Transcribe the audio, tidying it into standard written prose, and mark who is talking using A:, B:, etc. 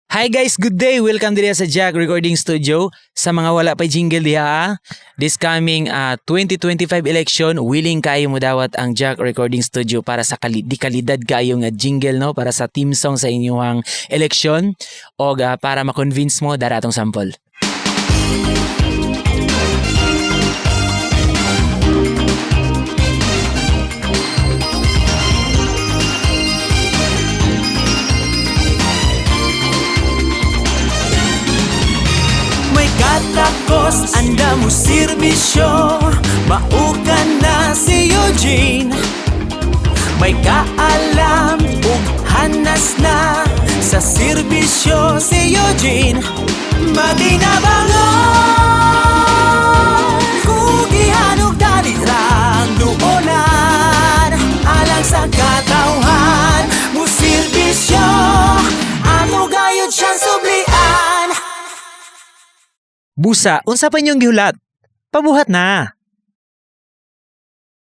A: Hi guys, good day. Welcome diya sa Jack Recording Studio. Sa mga wala pa jingle diha, this coming 2025 election, willing kayo mo dawat ang Jack Recording Studio para sa di kalidad kayo nga jingle no para sa team song sa inyong election o para ma-convince mo dara atong sample.
B: Katakos, anda mo serbisyo, maukan na si Eugene. May kaalam ug hanas na sa serbisyo si Eugene. Maginabangon, kugihan ug dalirang duonan, alang sa katawhan mo serbisyo, ato gayud siyang sublian.
A: Busa, unsa pa inyong gihulat? Pabuhat na.